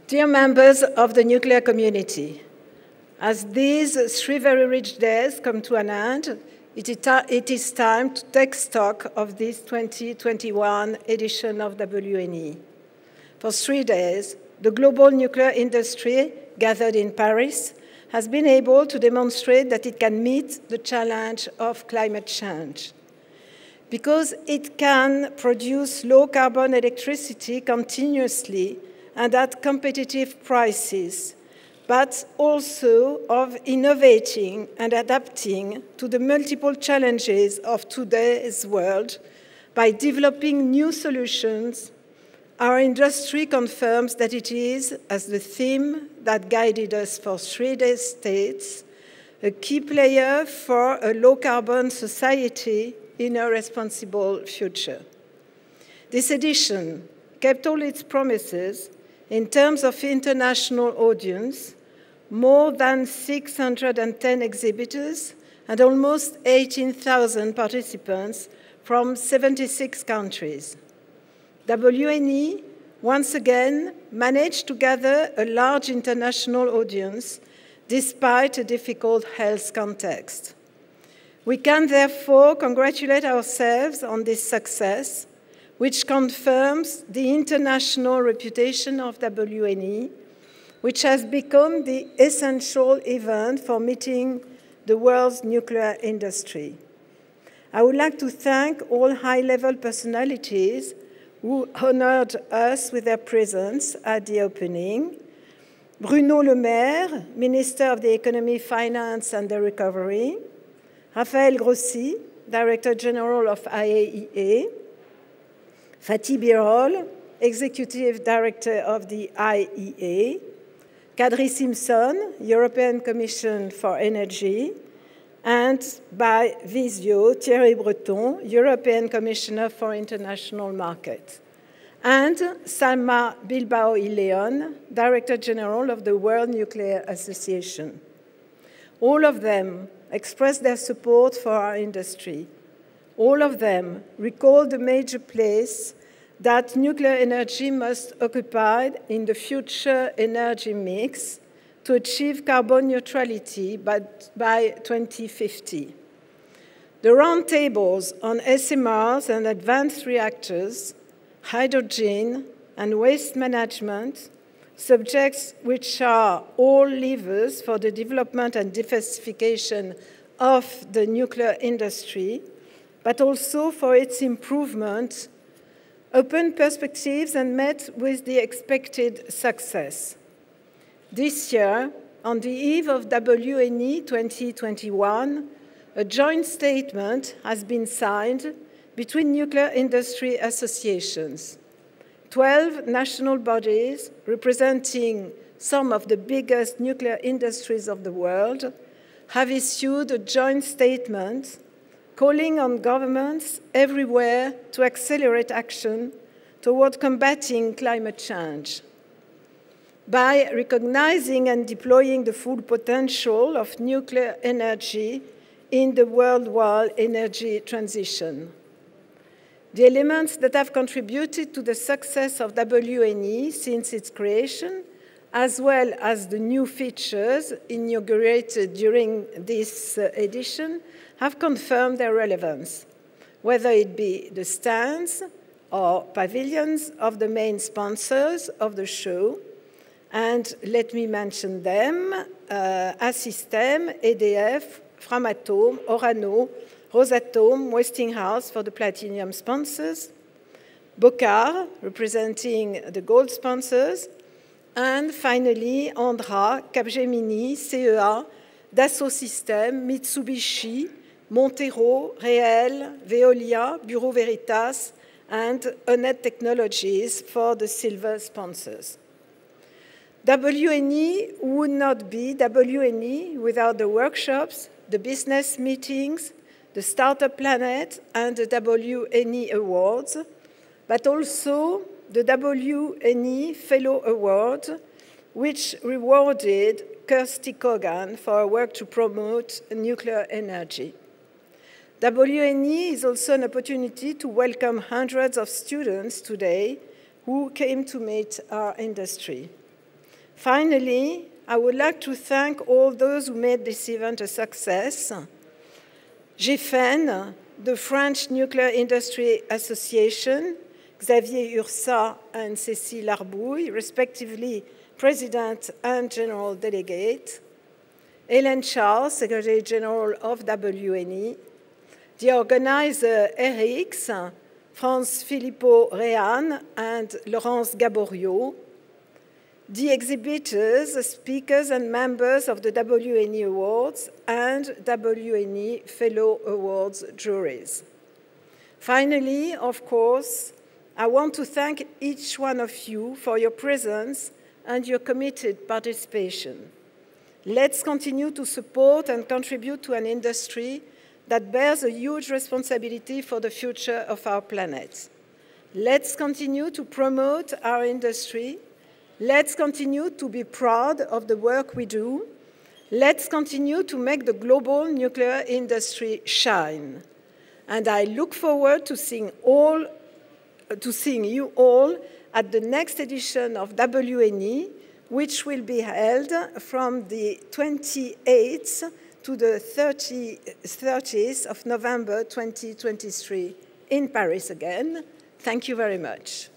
Dear members of the nuclear community, as these 3 very rich days come to an end, it is time to take stock of this 2021 edition of WNE. For 3 days, the global nuclear industry gathered in Paris has been able to demonstrate that it can meet the challenge of climate change. Because it can produce low-carbon electricity continuously and at competitive prices, but also of innovating and adapting to the multiple challenges of today's world by developing new solutions, our industry confirms that it is, as the theme that guided us for 3 days states, a key player for a low-carbon society in a responsible future. This edition kept all its promises in terms of international audience, more than 610 exhibitors and almost 18,000 participants from 76 countries. WNE once again managed to gather a large international audience despite a difficult health context. We can therefore congratulate ourselves on this success, which confirms the international reputation of WNE, which has become the essential event for meeting the world's nuclear industry. I would like to thank all high-level personalities who honored us with their presence at the opening. Bruno Le Maire, Minister of the Economy, Finance and the Recovery. Raphaël Grossi, Director General of IAEA. Fatih Birol, Executive Director of the IEA, Kadri Simpson, European Commission for Energy, and by Visio, Thierry Breton, European Commissioner for International Market, and Salma Bilbao y Leon, Director General of the World Nuclear Association. All of them expressed their support for our industry. All of them recalled the major place that nuclear energy must occupy in the future energy mix to achieve carbon neutrality by 2050. The roundtables on SMRs and advanced reactors, hydrogen, and waste management, subjects which are all levers for the development and diversification of the nuclear industry, but also for its improvement, open perspectives and met with the expected success. This year, on the eve of WNE 2021, a joint statement has been signed between nuclear industry associations. 12 national bodies representing some of the biggest nuclear industries of the world have issued a joint statement calling on governments everywhere to accelerate action toward combating climate change. By recognizing and deploying the full potential of nuclear energy in the worldwide energy transition. The elements that have contributed to the success of WNE since its creation, as well as the new features inaugurated during this edition, have confirmed their relevance, whether it be the stands or pavilions of the main sponsors of the show. And let me mention them, Assystem, EDF, Framatome, Orano, Rosatom, Westinghouse for the platinum sponsors, Bocar, representing the gold sponsors, and finally, Andra, Capgemini, CEA, Dassault Systèmes, Mitsubishi, Montero, Réel, Veolia, Bureau Veritas, and Onet Technologies for the silver sponsors. WNE would not be WNE without the workshops, the business meetings, the Startup Planet, and the WNE Awards, but also the WNE Fellow Award, which rewarded Kirsty Kogan for her work to promote nuclear energy. WNE is also an opportunity to welcome hundreds of students today who came to meet our industry. Finally, I would like to thank all those who made this event a success. GFEN, the French Nuclear Industry Association, Xavier Ursa and Cécile Arbouille, respectively President and General Delegate, Hélène Charles, Secretary General of WNE, the organizer ERIX, Franz Filippo Rehan and Laurence Gaboriau, the exhibitors, speakers, and members of the WNE Awards and WNE Fellow Awards juries. Finally, of course, I want to thank each one of you for your presence and your committed participation. Let's continue to support and contribute to an industry that bears a huge responsibility for the future of our planet. Let's continue to promote our industry. Let's continue to be proud of the work we do. Let's continue to make the global nuclear industry shine. And I look forward to seeing you all at the next edition of WNE, which will be held from the 28th to the 30th of November 2023 in Paris again. Thank you very much.